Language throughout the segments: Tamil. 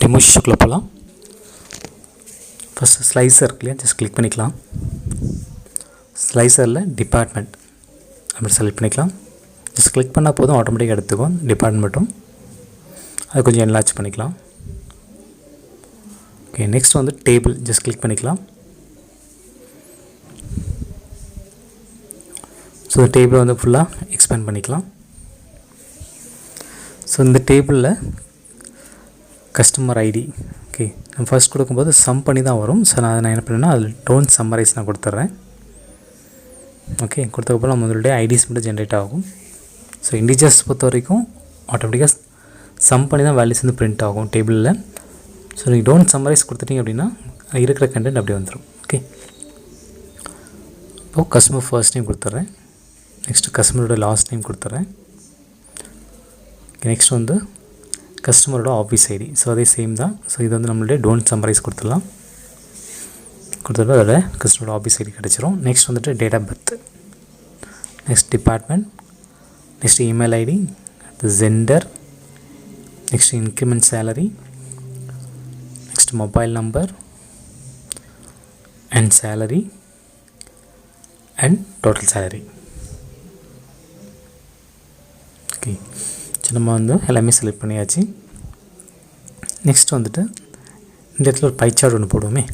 டெமோ ஷோக்குள்ள போகலாம். ஃபஸ்ட்டு ஸ்லைசர் இருக்கு இல்லையா, ஜஸ்ட் கிளிக் பண்ணிக்கலாம். ஸ்லைசரில் டிபார்ட்மெண்ட் அப்படி செலக்ட் பண்ணிக்கலாம். ஜஸ்ட் கிளிக் பண்ணால் போதும், ஆட்டோமேட்டிக்காக எடுத்துக்கும் டிபார்ட்மெண்ட்டும். அது கொஞ்சம் என்லார்ஜ் பண்ணிக்கலாம். ஓகே, நெக்ஸ்ட் வந்து டேபிள் ஜஸ்ட் கிளிக் பண்ணிக்கலாம். ஸோ இந்த டேபிளை வந்து ஃபுல்லாக எக்ஸ்பேண்ட் பண்ணிக்கலாம். ஸோ இந்த டேபிளில் கஸ்டமர் ஐடி ஓகே நம்ம ஃபஸ்ட் கொடுக்கும்போது சம் பண்ணி தான் வரும். ஸோ நான் என்ன பண்ணேன்னா அதில் டோன்ட் சம்மரைஸ் நான் கொடுத்துட்றேன். ஓகே, கொடுத்ததுக்கப்புறம் நம்மளுடைய ஐடிஸ் மட்டும் ஜென்ரேட் ஆகும். ஸோ இண்டிஜர்ஸ் பொறுத்த வரைக்கும் ஆட்டோமேட்டிக்காக சம் பண்ணி தான் வேல்யூஸ் வந்து பிரிண்ட் ஆகும் டேபிளில். ஸோ நீங்கள் டோன்ட் சம்மரைஸ் கொடுத்துட்டீங்க அப்படின்னா இருக்கிற கண்டென்ட் அப்படியே வந்துடும். ஓகே, இப்போது கஸ்டமர் ஃபர்ஸ்ட் நேம் கொடுத்துட்றேன். நெக்ஸ்ட்டு கஸ்டமரோட லாஸ்ட் நேம் கொடுத்துட்றேன். நெக்ஸ்ட் வந்து கஸ்டமரோட ஆஃபீஸ் ஐடி. ஸோ அதே சேம் தான். ஸோ இது வந்து நம்மளுடைய டோன்ட் சம்மரைஸ் கொடுத்துடலாம். கொடுத்துட்டு அதோட கஸ்டமரோட ஆஃபீஸ் ஐடி கிடச்சிரும். நெக்ஸ்ட் வந்துட்டு date of birth, next department, next email ID, gender, next increment salary, next mobile number and salary and total salary. Okay, நம்ம வந்து எல்லாமே செலக்ட் பண்ணியாச்சு. நெக்ஸ்ட் வந்துட்டு இந்த இடத்துல ஒரு பை சார்ட் ஒன்று போடுவோமே.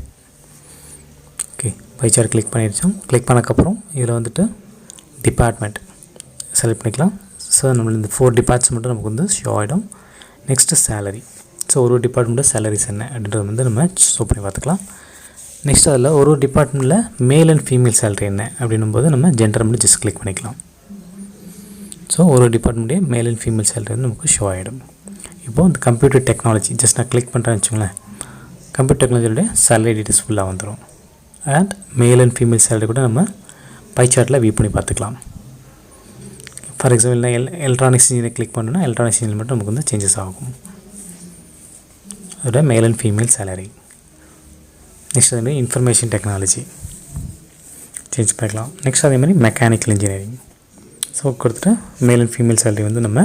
ஓகே, பை சார்ட் கிளிக் பண்ணிடுச்சோம். கிளிக் பண்ணக்கப்புறம் இதில் வந்துட்டு டிபார்ட்மெண்ட் செலக்ட் பண்ணிக்கலாம். ஸோ நம்மளுக்கு இந்த 4 டிபார்ட்மெண்ட்ஸ் மட்டும் நமக்கு வந்து ஷோ ஆகிடும். Next salary. ஸோ ஒரு டிபார்ட்மெண்ட்டு சேலரிஸ் என்ன அப்படின்றது வந்து நம்ம ஷோ பண்ணி பார்த்துக்கலாம். நெக்ஸ்ட் அதில் ஒரு டிபார்ட்மெண்ட்டில் மேல் அண்ட் ஃபீமேல் சேலரி என்ன அப்படின்னும் போது நம்ம ஜெண்டர் மட்டும் ஜஸ்ட் கிளிக் பண்ணிக்கலாம். ஸோ ஒரு டிபார்ட்மெண்ட்டே மேல் அண்ட் ஃபீமேல் சேலரி வந்து நமக்கு ஷோ ஆகிடும். இப்போது இந்த கம்ப்யூட்டர் டெக்னாலஜி ஜஸ்ட் நான் கிளிக் பண்ணுறேன்னு வச்சுங்களேன். கம்ப்யூட்டர் டெக்னாலஜியோடைய சேலரி டீட்டெயில்ஸ் ஃபுல்லாக வந்துடும். And male and female salary கூட நம்ம பை சார்ட்டில் வியூ பண்ணி பார்த்துக்கலாம். ஃபார் எக்ஸாம்பிள் நான் எலக்ட்ரானிக்ஸ் இன்ஜினியர் கிளிக் பண்ணோன்னா எலக்ட்ரானிக்ஸ் இன்ஜினியர் மட்டும் நமக்கு வந்து சேஞ்சஸ் ஆகும். அதோட male and female salary. Next வந்து இன்ஃபர்மேஷன் டெக்னாலஜி சேஞ்ச் பண்ணிக்கலாம். நெக்ஸ்ட் அதே மாதிரி மெக்கானிக்கல் இன்ஜினியரிங். ஸோ கொடுத்துட்டு மேல் அண்ட் ஃபீமேல் சேலரி வந்து நம்ம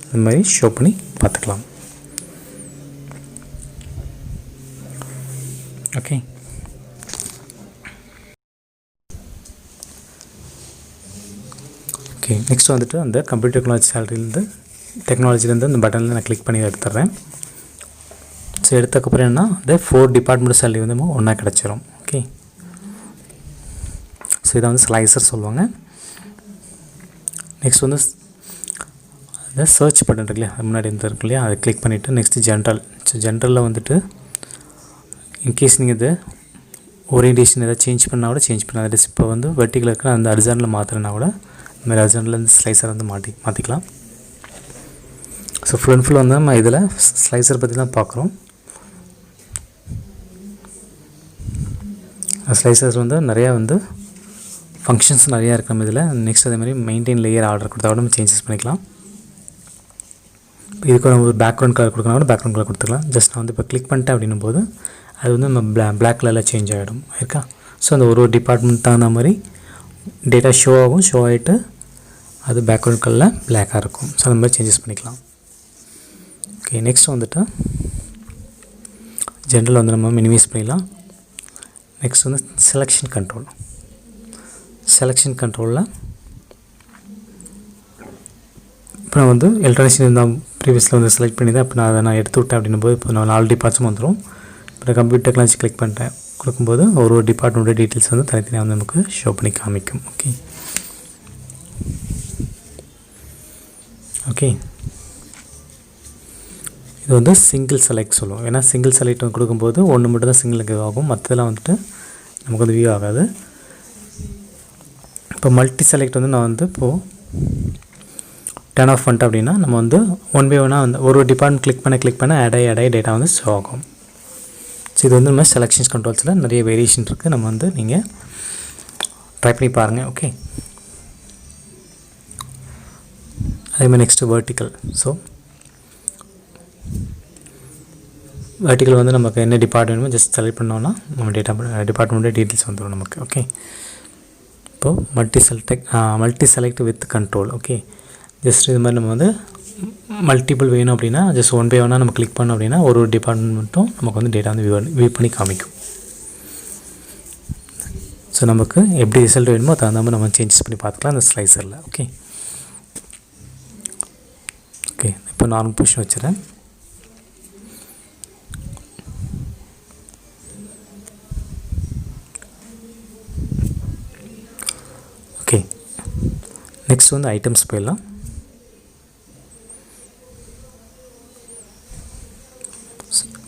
இந்த மாதிரி ஷோ பண்ணி பார்த்துக்கலாம். ஓகே, ஓகே நெக்ஸ்ட் வந்துட்டு அந்த கம்ப்யூட்டர் டெக்னாலஜிலேருந்து அந்த பட்டனில் நான் கிளிக் பண்ணி எடுத்துட்றேன். ஸோ எடுத்தக்கப்புறம் என்ன அந்த 4 டிபார்ட்மெண்ட் சேலரி வந்து ஒன்றா கிடச்சிரும். ஓகே, ஸோ இதை வந்து ஸ்லைசர் சொல்லுவாங்க. நெக்ஸ்ட் வந்து அந்த சர்ச் பட்டன் இருக்கு இல்லையா, முன்னாடி இருக்கு இல்லையா, அதை கிளிக் பண்ணிவிட்டு நெக்ஸ்ட்டு ஜென்ரல். ஸோ ஜென்ரலில் வந்துட்டு இன்கேஸ் நீங்கள் இது ஓரியன்டேஷன் எதாவது சேஞ்ச் பண்ணால் கூட சேஞ்ச் பண்ணால் அது இப்போ வந்து வெர்டிகல் இருக்கிற அந்த அரிசானில் மாற்றினா கூட இந்த மாதிரி அரிசானில் ஸ்லைசர் வந்து மாற்றிக்கலாம். ஸோ ஃபுல் அண்ட் ஃபுல் வந்து நம்ம இதில் ஸ்லைசர் பற்றி தான் பார்க்குறோம். ஸ்லைசர்ஸ் வந்து நிறையா வந்து ஃபங்க்ஷன்ஸ் நிறையா இருக்குது நம்ம இதில். நெக்ஸ்ட் அதே மாதிரி மெயின்டைன் லேயர் ஆர்டர் கொடுத்தா கூட நம்ம சேஞ்சஸ் பண்ணிக்கலாம். இதுக்கு நம்ம ஒரு பேக்ரவுண்ட் கலர் கொடுக்கணும் கூட பேக்ரவுண்ட் கலர் கொடுத்துக்கலாம். ஜஸ்ட் நான் வந்து இப்போ கிளிக் பண்ணிட்டேன் அப்படின்னும் போது அது வந்து நம்ம பிளாக் கலரில் சேஞ்ச் ஆகிடும் இருக்கா. ஸோ அந்த ஒரு டிபார்ட்மெண்ட் தகுந்த மாதிரி டேட்டா ஷோ ஆகும். ஷோ ஆகிட்டு அது பேக்ரவுண்ட் கலரில் பிளாக்காக இருக்கும். ஸோ அந்த மாதிரி சேஞ்சஸ் பண்ணிக்கலாம். ஓகே, நெக்ஸ்ட் வந்துட்டு ஜென்ரல் வந்து நம்ம மினிமைஸ் பண்ணிடலாம். நெக்ஸ்ட் வந்து செலெக்ஷன் கண்ட்ரோலில் இப்போ நான் வந்து எலக்ட்ரானிக்ஸ் இருந்தால் ப்ரீவியஸில் வந்து செலக்ட் பண்ணி தான் இப்போ நான் எடுத்து விட்டேன் அப்படின்னும் போது இப்போ நான் 4 டிபார்ட்ஸும் வந்துடும். இப்போ நான் கம்ப்யூட்டர் டெக்னாலஜி கிளிக் பண்ணிட்டேன். கொடுக்கும்போது ஒரு டிபார்ட்மெண்ட்டோட டீட்டெயில்ஸ் வந்து தனித்தனியாக வந்து நமக்கு ஷோ பண்ணி காமிக்கும். ஓகே, ஓகே இது வந்து சிங்கிள் செலக்ட் சொல்லுவோம். ஏன்னா சிங்கிள் செலக்ட் கொடுக்கும்போது ஒன்று மட்டும் தான் சிங்கிள் ஆகும், மற்றதெல்லாம் வந்துட்டு நமக்கு வந்து வியூ ஆகாது. இப்போ மல்டி செலக்ட் வந்து நான் வந்து இப்போது டர்ன் ஆஃப் பண்ணிட்டேன் அப்படின்னா நம்ம வந்து 1 by 1 வந்து ஒரு டிபார்ட்மெண்ட் கிளிக் பண்ண ஆட் ஆகி டேட்டா வந்து ஷோ ஆகும். ஸோ இது வந்து நம்ம செலெக்ஷன்ஸ் கண்ட்ரோல்ஸில் நிறைய வேரியேஷன் இருக்குது. நம்ம வந்து நீங்கள் ட்ரை பண்ணி பாருங்கள். ஓகே, அதே மாதிரி நெக்ஸ்ட்டு வெர்டிக்கல். ஸோ வெர்டிக்கல் வந்து நமக்கு என்ன டிபார்ட்மெண்ட்மோ ஜஸ்ட் செலக்ட் பண்ணோன்னா நம்ம டிபார்ட்மெண்ட்டோட டீட்டெயில்ஸ் வந்துடும் நமக்கு. ஓகே, இப்போது multi select with control. Okay, just இது மாதிரி நம்ம வந்து மல்டிபிள் வேணும் அப்படின்னா ஜஸ்ட் ஒன் பை ஒன்னாக நம்ம கிளிக் பண்ணோம் அப்படின்னா ஒரு டிபார்ட்மெண்ட் மட்டும் நமக்கு வந்து டேட்டா வந்து வியூ பண்ணி காமிக்கும். ஸோ நமக்கு எப்படி ரிசல்ட் வேணுமோ அது தகுந்த மாதிரி நம்ம சேஞ்சஸ் பண்ணி பார்த்துக்கலாம் அந்த ஸ்லைசரில். ஓகே ஓகே இப்போ நார்மல் பொசிஷன் வச்சுறேன். ஓகே நெக்ஸ்ட் வந்து ஐட்டம்ஸ் போயிடலாம்.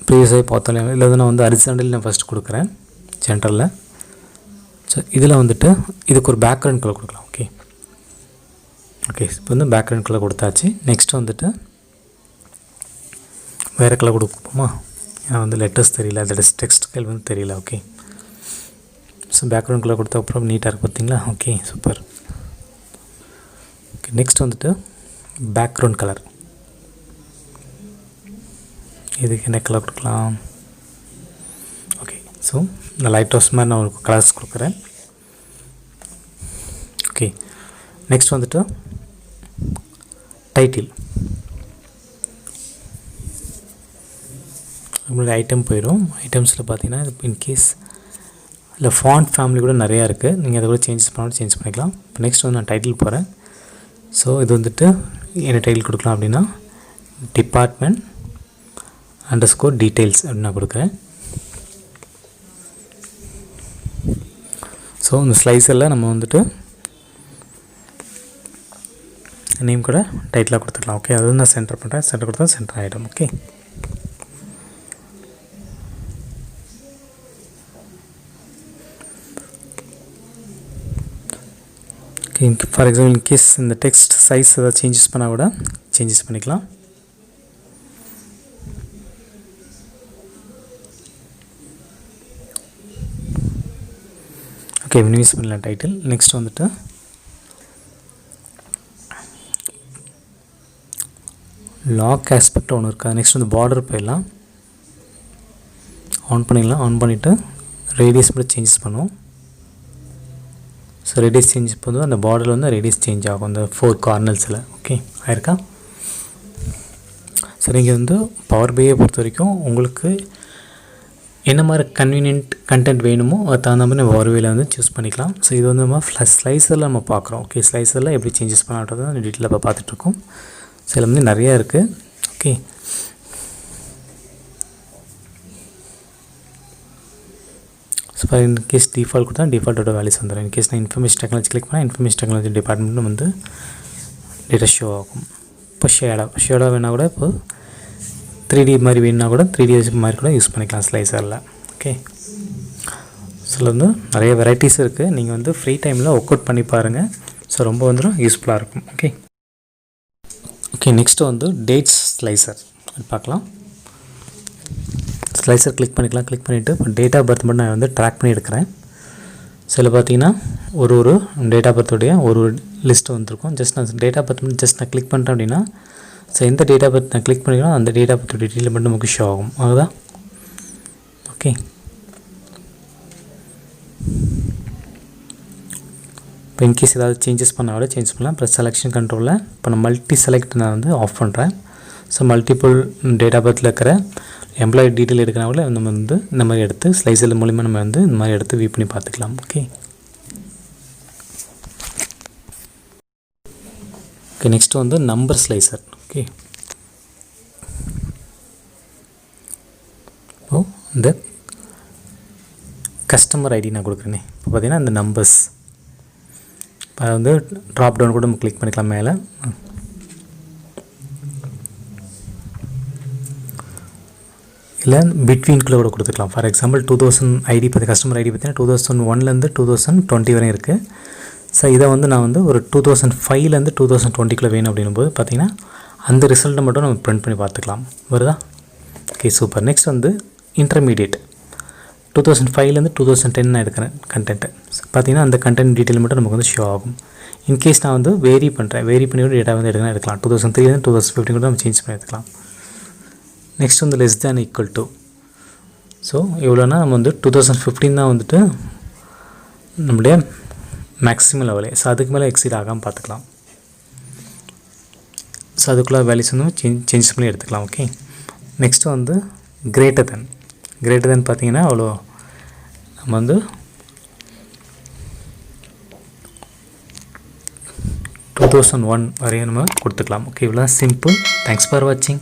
ப்ரீவியஸாக பார்த்தோம் இல்லை நான் வந்து ஹரிசாண்டல் நான் ஃபஸ்ட்டு கொடுக்குறேன் ஜென்ரலில். ஸோ இதில் வந்துட்டு இதுக்கு ஒரு பேக்ரவுண்ட் கலர் கொடுக்கலாம். ஓகே ஓகே இப்போ வந்து பேக்ரவுண்ட் கலர் கொடுத்தாச்சு. நெக்ஸ்ட்டு வந்துட்டு வேறு கலர் கொடுப்போமா, ஏன்னா வந்து லெட்டர்ஸ் தெரியல, அதோட டெக்ஸ்ட்கள் வந்து தெரியல. ஓகே ஸோ பேக்ரவுண்ட் கலர் கொடுத்த அப்புறம் நீட்டாக இருக்குது பார்த்தீங்களா. Okay super. ஓகே நெக்ஸ்ட் வந்துட்டு பேக்ரவுண்ட் கலர், இதுக்கு என்ன கலர் கொடுக்கலாம். ஓகே ஸோ இந்த லைட் ஹவுஸ் மாதிரி நான் ஒரு கலர்ஸ் கொடுக்குறேன். ஓகே நெக்ஸ்ட் வந்துட்டு டைட்டில், நம்மளுடைய ஐட்டம் போயிடும். ஐட்டம்ஸில் பார்த்தீங்கன்னா இன்கேஸ் இல்லை ஃபாண்ட் ஃபேமிலி கூட நிறையா இருக்குது, நீங்கள் அதை கூட சேஞ்சஸ் பண்ணாலும் சேஞ்ச் பண்ணிக்கலாம். இப்போ நெக்ஸ்ட் வந்து நான் டைட்டில் போகிறேன். ஸோ இது வந்துட்டு என்ன டைட்டில் கொடுக்கலாம் அப்படின்னா டிபார்ட்மெண்ட் _ டீட்டெயில்ஸ் அப்படின்னு நான் கொடுக்குறேன். ஸோ இந்த ஸ்லைஸில் நம்ம வந்துட்டு நேம் கூட டைட்டிலாக கொடுத்துக்கலாம். ஓகே அது நான் சென்டர் பண்ணுறேன், சென்டர் கொடுத்தா சென்டர் ஆகிடும். Okay okay for example in case இந்த டெக்ஸ்ட் சைஸ் ஏதாவது சேஞ்சஸ் பண்ணால் கூட சேஞ்சஸ் பண்ணிக்கலாம். ஓகே மினிமைஸ் பண்ணலாம் டைட்டில். நெக்ஸ்ட் வந்துட்டு லாக் ஆஸ்பெக்ட் ஒன்று இருக்கா. நெக்ஸ்ட் வந்து பார்டர் போயிடலாம், ஆன் பண்ணிடலாம். ஆன் பண்ணிவிட்டு ரேடியஸ் மட்டும் சேஞ்சஸ் பண்ணுவோம். ஸோ ரேடியஸ் சேஞ்ச் பண்ணும்போது அந்த பார்டரில் வந்து ரேடியஸ் சேஞ்ச் ஆகும் அந்த 4 கார்னர்ஸில். ஓகே ஆயிருக்கா. ஸோ நீங்கள் வந்து பவர் பிஐயை பொறுத்த வரைக்கும் உங்களுக்கு என்ன மாதிரி கன்வீனியன்ட் கண்டென்ட் வேணுமோ அது தகுந்த மாதிரி நம்ம பவர் பிஐயில் வந்து சூஸ் பண்ணிக்கலாம். ஸோ இது வந்து நம்ம ஸ்லைசரில் நம்ம பார்க்குறோம். ஓகே ஸ்லைசரில் எப்படி சேஞ்சஸ் பண்ணான்றது அந்த டீட்டெயிலாக இப்போ பார்த்துட்ருக்கோம். ஸோ இதில் வந்து நிறையா இருக்குது. ஓகே ஸோ இன்கேஸ் டிஃபால்ட் கொடுத்தா டிஃபால்ட்டோட வேல்யூஸ் வந்துடும். இன்கேஸ் நான் இன்ஃபர்மேஷன் டெக்னாலஜி கிளிக் பண்ணால் இன்ஃபர்மேஷன் டெக்னாலஜி டிபார்ட்மெண்ட்டும் வந்து டேட்டா ஷோ ஆகும். இப்போ ஷேடாக வேணால் கூட இப்போ 3D மாதிரி வேணுன்னா கூட 3D மாதிரி கூட யூஸ் பண்ணிக்கலாம் ஸ்லைசரில். ஓகே ஸோ வந்து நிறைய வெரைட்டிஸ் இருக்குது, நீங்கள் வந்து ஃப்ரீ டைமில் ஒர்க் அவுட் பண்ணி பாருங்கள். ஸோ ரொம்ப வந்துடும் யூஸ்ஃபுல்லாக இருக்கும். ஓகே ஓகே நெக்ஸ்ட்டு வந்து டேட்ஸ் ஸ்லைசர் பார்க்கலாம். ஸ்லைசர் கிளிக் பண்ணிக்கலாம். கிளிக் பண்ணிவிட்டு இப்போ டேட் ஆஃப் பர்த் மட்டும் நான் வந்து ட்ராக் பண்ணி எடுக்கிறேன். ஸோ இதில் பார்த்தீங்கன்னா ஒரு டேட் ஆஃப் பர்த்துடைய ஒரு லிஸ்ட்டு வந்துருக்கும். ஜஸ்ட் நான் டேட் ஆஃப் பர்த் மட்டும் ஜஸ்ட் நான் கிளிக் பண்ணிட்டேன் அப்படின்னா ஸோ எந்த டேட் ஆஃப் பர்த் நான் கிளிக் பண்ணிக்கலாம் அந்த டேட் ஆஃப் பர்த் டீட்டெயில் மட்டும் நமக்கு ஷோ ஆகும். அதுதான் ஓகே. இப்போ இன்கேஸ் ஏதாவது சேஞ்சஸ் பண்ணால் கூட சேஞ்ச் பண்ணலாம். ப்ளஸ் செலெக்ஷன் கண்ட்ரோலில் இப்போ நான் மல்டி செலக்ட் நான் வந்து ஆஃப் பண்ணுறேன். ஸோ மல்டிபிள் டேட் ஆஃப் பர்த்தில் இருக்கிற எம்ப்ளாயி டீட்டெயில் எடுக்கிறனால நம்ம வந்து இந்த மாதிரி எடுத்து ஸ்லைசர் மூலிமா நம்ம வந்து இந்த மாதிரி எடுத்து வியூ பண்ணி பார்த்துக்கலாம். ஓகே ஓகே நெக்ஸ்ட் வந்து நம்பர் ஸ்லைசர். ஓகே இப்போது இந்த கஸ்டமர் ஐடி நான் கொடுக்குறேனே. இப்போ பார்த்தீங்கன்னா இந்த நம்பர்ஸ் அதை வந்து ட்ராப் டவுன் கூட நம்ம கிளிக் பண்ணிக்கலாம் மேலே. இல்லை பிட்வீன்குள்ளே கூட கொடுத்துக்கலாம். ஃபார் எக்ஸாம்பிள் 2000 ஐடி பற்றி கஸ்டமர் ஐடி பார்த்தீங்கன்னா 2001 2020 வரையும் இருக்குது. ஸோ இதை வந்து நான் வந்து ஒரு 2005 2020 வேணும் அப்படின்னும் போது பார்த்திங்கன்னா அந்த ரிசல்ட்டை மட்டும் நம்ம பிரிண்ட் பண்ணி பார்த்துக்கலாம். வருதா? Okay super. நெக்ஸ்ட் வந்து இன்டர்மீடியேட் 2005 2010 நான் எடுக்கிறேன் கண்டென்ட்டு. பார்த்திங்கன்னா அந்த கண்டென்ட் டீட்டெயில் மட்டும் நமக்கு வந்து ஷோ ஆகும். இன்கேஸ் நான் வந்து வேரி பண்ணி கூட டேட்டா வந்து எடுக்கலாம் 2003 2015 கூட நம்ம சேஞ்ச் பண்ணி எடுத்துக்கலாம். நெக்ஸ்ட் வந்து less than equal to. So இவ்வளோனா நம்ம வந்து 2015 தான் வந்துட்டு நம்முடைய மேக்ஸிமம் லெவலே. ஸோ அதுக்கு மேலே எக்ஸீட் ஆகாமல் பார்த்துக்கலாம். ஸோ அதுக்குள்ளே வேல்யூஸ் வந்து சேஞ்சஸ் பண்ணி எடுத்துக்கலாம். ஓகே, நெக்ஸ்ட்டு வந்து கிரேட்டர் தென் பார்த்தீங்கன்னா அவ்வளோ நம்ம வந்து 2001 வரையும் நம்ம கொடுத்துக்கலாம். ஓகே, இவ்வளோ சிம்பிள். தேங்க்ஸ் ஃபார் வாட்சிங்.